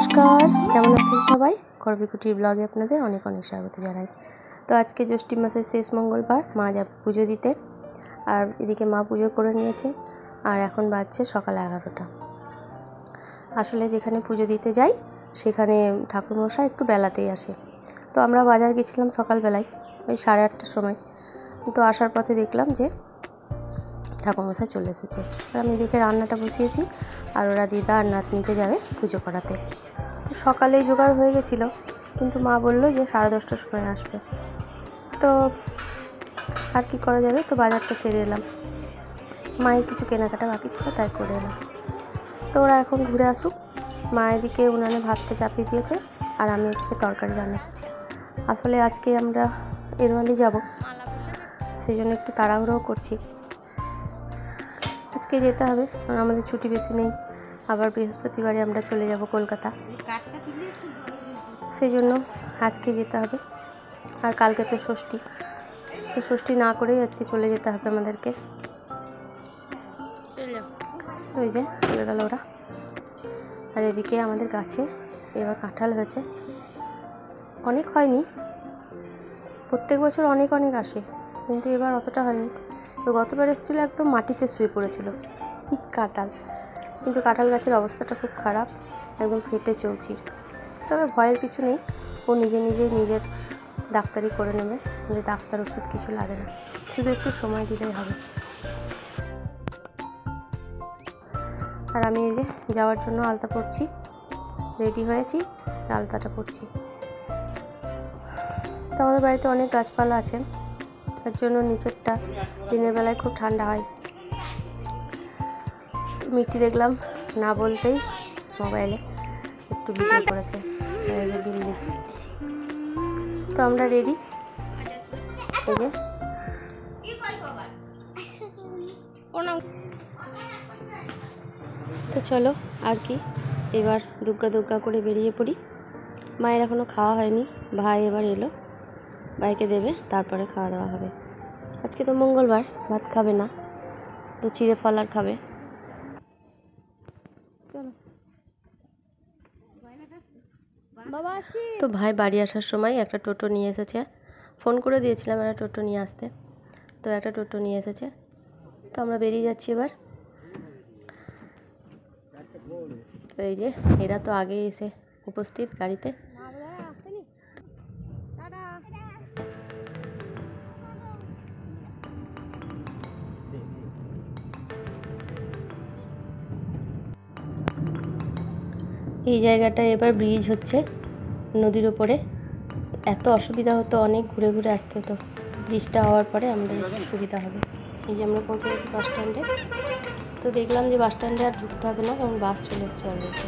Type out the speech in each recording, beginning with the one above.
নমস্কার, কেমন আছেন সবাই? করবিকুটির ব্লগে আপনাদের অনেক অনেক স্বাগত জানাই। তো আজকে জ্যৈষ্ঠ মাসের শেষ মঙ্গলবার, মা যাবে পুজো দিতে। আর এদিকে মা পুজো করে নিয়েছে, আর এখন বাজছে সকাল 11টা। আসলে যেখানে পুজো দিতে যাই সেখানে ঠাকুরমশাই একটু বেলাতেই আসে। তো আমরা বাজার গেছিলাম সকালবেলায়, ওই 8:30টার সময়। তো আসার পথে দেখলাম যে ঠাকুরমশাই চলে এসেছে। আর আমি দেখে রান্নাটা বসিয়েছি, আর ওরা দিদা আর নাতনিতে যাবে পুজো করাতে। তো সকালেই জোগাড় হয়ে গেছিলো, কিন্তু মা বললো যে 10:30টার সময় আসবে। তো আর কি করা যাবে, তো বাজারটা সেরে এলাম। মায়ের কিছু কেনাকাটা বাকি ছিল, তাই করে এলাম। তো ওরা এখন ঘুরে আসুক। মা এদিকে উনানে ভাতটা চাপিয়ে দিয়েছে, আর আমি এদিকে তরকারি রান্না করছি। আসলে আজকে আমরা এরওয়ালি যাব, সেই জন্য একটু তাড়াহুড়োও করছি। আজকে যেতে হবে, কারণ আমাদের ছুটি বেশি নেই। আবার বৃহস্পতিবারে আমরা চলে যাব কলকাতা, সেই জন্য আজকে যেতে হবে। আর কালকে তো ষষ্ঠী, তো ষষ্ঠী না করেই আজকে চলে যেতে হবে আমাদেরকে। ওই যে চলে গেল ওরা। আর এদিকে আমাদের গাছে এবার কাঁঠাল হয়েছে, অনেক হয়নি। প্রত্যেক বছর অনেক অনেক আসে, কিন্তু এবার অতটা হয়নি। তো গতবার এসেছিলো একদম মাটিতে শুয়ে পড়েছিল কাঁঠাল, কিন্তু কাঁঠাল গাছের অবস্থাটা খুব খারাপ, একদম ফেটে চৌচির। তবে ভয়ের কিছু নেই, ও নিজের ডাক্তারি করে নেবে, যে ডাক্তার ওষুধ কিছু লাগে না, শুধু একটু সময় দিলেই হবে। আর আমি এই যে যাওয়ার জন্য আলতা পরছি, রেডি হয়েছি, আলতাটা পরছি। তো আমাদের বাড়িতে অনেক গাছপালা আছে, তার জন্য নিচেরটা দিনের বেলায় খুব ঠান্ডা হয়। মিষ্টি দেখলাম না বলতেই মোবাইলে একটু ভিডিও করেছে, এই যে বিল্ডিং। তো আমরা রেডি, এই যে তো চলো আর কি, এবার দুগ্গা করে বেরিয়ে পড়ি। মায়ের এখনও খাওয়া হয়নি, ভাই এবার এলো, ভাইকে দেবে, তারপরে খাওয়া দাওয়া হবে। আজকে তো মঙ্গলবার, ভাত খাবে না, তো চিড়ে ফল আর খাবে। চলো। তো ভাই বাড়ি আসার সময় একটা টোটো নিয়ে এসেছে, ফোন করে দিয়েছিলাম একটা টোটো নিয়ে আসতে, তো একটা টোটো নিয়ে এসেছে। তো আমরা বেরিয়ে যাচ্ছি এবার। তো এই যে এরা তো আগেই এসে উপস্থিত গাড়িতে। এই জায়গাটায় এবার ব্রিজ হচ্ছে নদীর উপরে, এত অসুবিধা হতো, অনেক ঘুরে ঘুরে আসতে হতো। ব্রিজটা হওয়ার পরে আমাদের একটু সুবিধা হবে। এই যে আমরা পৌঁছে গেছি বাস স্ট্যান্ডে। তো দেখলাম যে বাস স্ট্যান্ডে আর ঢুকতে হবে না, কারণ বাস চলে এসছে অলরেডি।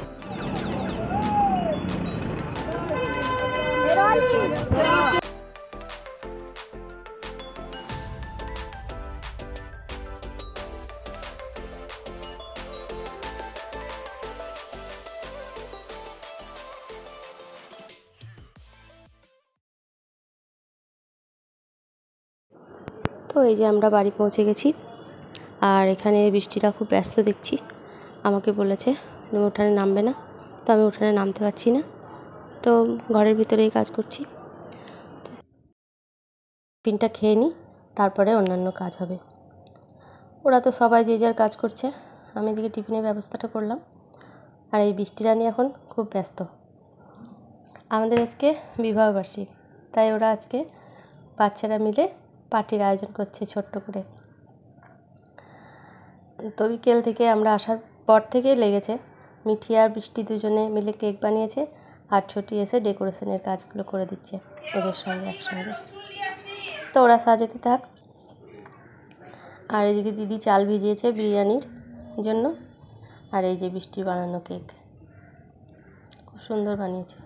তো এই যে আমরা বাড়ি পৌঁছে গেছি, আর এখানে বৃষ্টিটা খুব ব্যস্ত দেখছি। আমাকে বলেছে তুমি উঠানে নামবে না, তো আমি উঠানে নামতে পারছি না, তো ঘরের ভিতরেই কাজ করছি। টিফিনটা খেয়ে নিই, তারপরে অন্যান্য কাজ হবে। ওরা তো সবাই যে যার কাজ করছে, আমি এদিকে টিফিনের ব্যবস্থাটা করলাম। আর এই বৃষ্টি রানী এখন খুব ব্যস্ত। আমাদের আজকে বিবাহবার্ষিক, তাই ওরা আজকে বাচ্চারা মিলে পার্টির আয়োজন করছে ছোট্ট করে। তো বিকেল থেকে আমরা আসার পর থেকেই লেগেছে, মিঠি আর বৃষ্টি দুজনে মিলে কেক বানিয়েছে, আর ছোটি এসে ডেকোরেশনের কাজগুলো করে দিচ্ছে ওদের সঙ্গে একসঙ্গে। তো ওরা সাজাতে থাক। আর এদিকে দিদি চাল ভিজিয়েছে বিরিয়ানির জন্য, আর এই যে বৃষ্টির বানানো কেক খুব সুন্দর বানিয়েছে।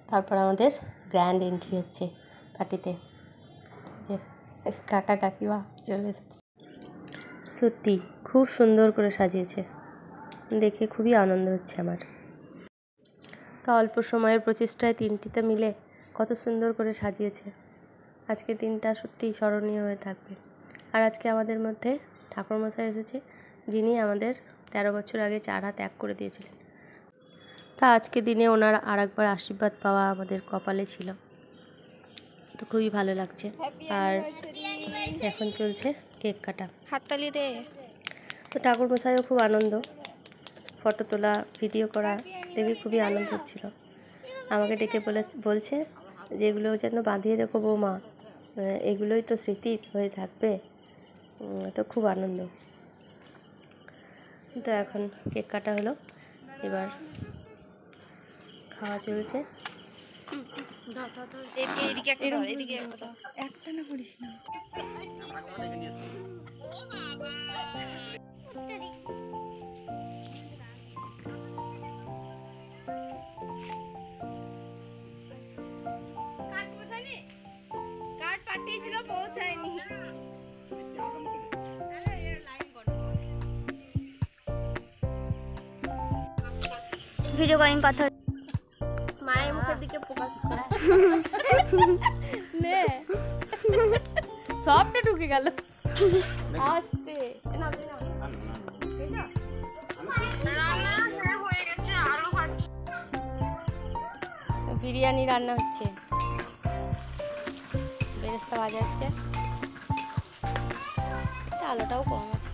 তারপর আমাদের গ্র্যান্ড এন্ট্রি হচ্ছে পার্টিতে, যে কাকা কাকিমা চলে এসেছে। সত্যি খুব সুন্দর করে সাজিয়েছে, দেখে খুবই আনন্দ হচ্ছে আমার। তা অল্প সময়ের প্রচেষ্টায় তিনটিতে মিলে কত সুন্দর করে সাজিয়েছে। আজকে দিনটা সত্যিই স্মরণীয় হয়ে থাকবে। আর আজকে আমাদের মধ্যে ঠাকুরমশাই এসেছে, যিনি আমাদের 13 বছর আগে চারা ত্যাগ করে দিয়েছিলেন। তা আজকে দিনে ওনার আরেকবার আশীর্বাদ পাওয়া আমাদের কপালে ছিল, তো খুবই ভালো লাগছে। আর এখন চলছে কেক কাটা, হাততালি দে। তো ঠাকুরমশাইও খুব আনন্দ, ফটো তোলা ভিডিও করা দেখে খুবই আনন্দ হচ্ছিল। আমাকে ডেকে বলছে যে এগুলো যেন বাঁধিয়ে রেখো বৌমা, এগুলোই তো স্মৃতি হয়ে থাকবে। তো খুব আনন্দ। তো এখন কেক কাটা হলো, এবার খাওয়া চলছে। একটা না করিস না। কার্ড পাঠিয়েছিল, পৌঁছায়নি। ভিডিও কলিং কথা মায়ের মুখের দিকে ফোকাস কর। নে সবটা ঢুকে গেল। আস্তে বিরিয়ানি রান্না হচ্ছে, বেরেস্তা ভাজা হচ্ছে, আলোটাও কম আছে।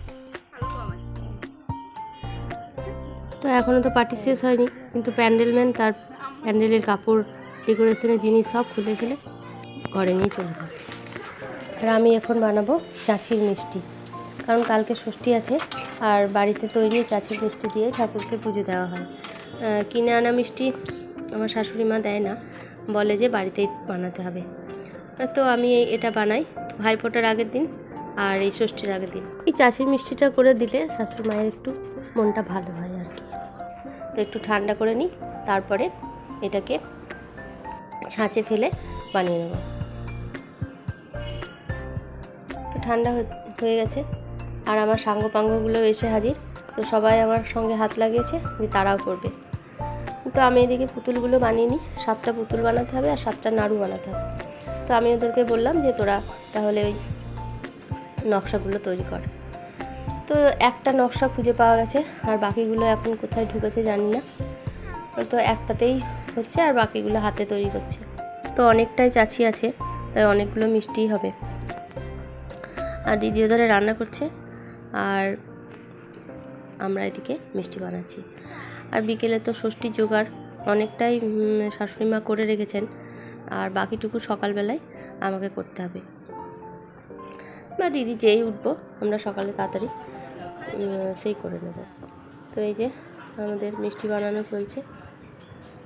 তো এখনও তো পার্টি শেষ হয়নি, কিন্তু প্যান্ডেলম্যান তার প্যান্ডেলের কাপড় ডেকোরেশনের জিনিস সব খুলে ফেলে ঘরে নিয়ে চলে যাবে। আর আমি এখন বানাবো চাচির মিষ্টি, কারণ কালকে ষষ্ঠী আছে আর বাড়িতে তৈরি চাচির মিষ্টি দিয়ে ঠাকুরকে পুজো দেওয়া হয়। কিনে আনা মিষ্টি আমার শাশুড়ি মা দেয় না, বলে যে বাড়িতেই বানাতে হবে। তো আমি এটা বানাই ভাইফোঁটার আগের দিন আর এই ষষ্ঠীর আগের দিন। এই চাচির মিষ্টিটা করে দিলে শাশুড়ি মায়ের একটু মনটা ভালো হয় আর কি। তো একটু ঠান্ডা করে নিই, তারপরে এটাকে ছাঁচে ফেলে বানিয়ে নেব। তো ঠান্ডা হয়ে গেছে আর আমার সাঙ্গপাঙ্গগুলো এসে হাজির। তো সবাই আমার সঙ্গে হাত লাগিয়েছে যে তারাও করবে। তো আমি এদিকে পুতুলগুলো বানিয়ে নিই, 7টা পুতুল বানাতে হবে আর 7টা নাড়ু বানাতে হবে। তো আমি ওদেরকে বললাম যে তোরা তাহলে ওই নকশাগুলো তৈরি কর। তো একটা নকশা খুঁজে পাওয়া গেছে আর বাকিগুলো এখন কোথায় ঢুকেছে জানি না। তো একটাতেই হচ্ছে আর বাকিগুলো হাতে তৈরি করছে। তো অনেকটাই চাচি আছে, তাই অনেকগুলো মিষ্টিই হবে। আর দিদি ওধারে রান্না করছে আর আমরা এদিকে মিষ্টি বানাচ্ছি। আর বিকেলে তো ষষ্ঠী জোগাড় অনেকটাই শাশুড়ি মা করে রেখেছেন, আর বাকিটুকু সকালবেলায় আমাকে করতে হবে বা দিদি যেই উঠবো আমরা সকালে তাড়াতাড়ি সেই করে নেব। তো এই যে আমাদের মিষ্টি বানানো চলছে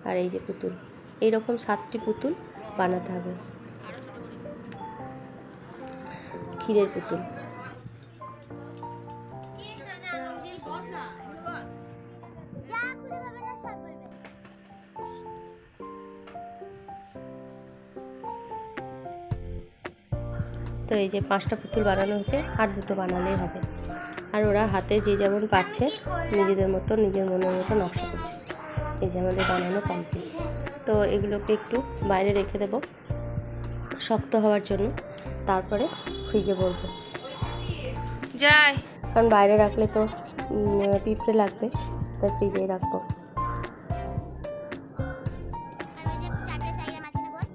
আর এই যে পুতুল, এইরকম 7টি পুতুল বানাতে হবে, ক্ষীরের পুতুল। তো এই যে 5টা পুতুল বানানো হচ্ছে, আর 2টো বানালেই হবে। আর ওরা হাতে যে যেমন পারছে নিজেদের মতো নিজের মনের মতো নকশা করছে। এই যে আমাদের বানানো কমপ্লিট। তো এগুলোকে একটু বাইরে রেখে দেব শক্ত হওয়ার জন্য, তারপরে ফ্রিজে ভরবো যাই, কারণ বাইরে রাখলে তো পিঁপড়ে লাগবে, তাই ফ্রিজেই রাখবো।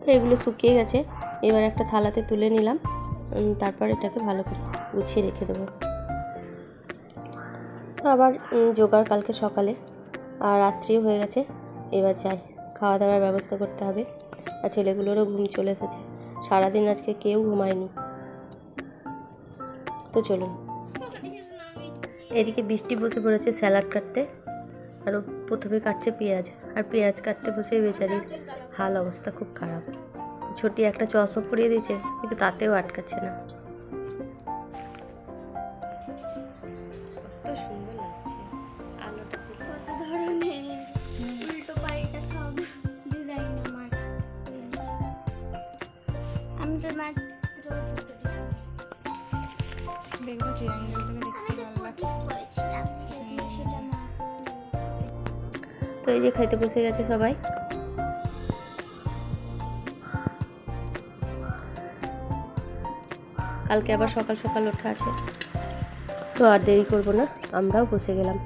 তো এগুলো শুকিয়ে গেছে, এবার একটা থালাতে তুলে নিলাম, তারপর এটাকে ভালো করে গুছিয়ে রেখে দেবো। তো আবার জোগাড় কালকে সকালে, আর রাত্রিও হয়ে গেছে। এবার যাই, খাওয়া দাওয়ার ব্যবস্থা করতে হবে। আর ছেলেগুলোরও ঘুম চলে এসেছে, সারাদিন আজকে কেউ ঘুমায়নি। তো চলুন। এদিকে বৃষ্টি বসে পড়েছে স্যালাড কাটতে, আরও প্রথমে কাটছে পেঁয়াজ, আর পেঁয়াজ কাটতে বসে বেচারির হাল অবস্থা খুব খারাপ। ছোটি একটা চশমা পরিয়ে দিয়েছে, কিন্তু তাতেও আটকাচ্ছে না। কত সুন্দর লাগছে আলোটা, কত ধরনের উল্টো পাল্টা সব ডিজাইন আমার। আমি তো মাত্র দেখবো যে অ্যাঙ্গেল থেকে দেখতে ভালো লাগছে। সেটা না। তো এই যে খাইতে বসে গেছে সবাই। কালকে আবার সকাল সকাল ওঠা আছে, তো আর দেরি করবো না, আমরাও বসে গেলাম।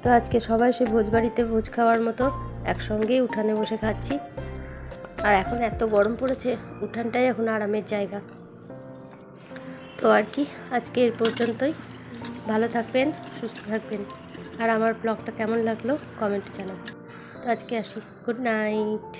তো আজকে সবাই সে ভোজবাড়িতে ভোজ খাওয়ার মতো একসঙ্গেই উঠানে বসে খাচ্ছি। আর এখন এত গরম পড়েছে, উঠানটাই এখন আরামের জায়গা। তো আর কি, আজকে এর পর্যন্তই। ভালো থাকবেন, সুস্থ থাকবেন, আর আমার ব্লগটা কেমন লাগলো কমেন্টে জানাবেন। তো আজকে আসি, গুড নাইট।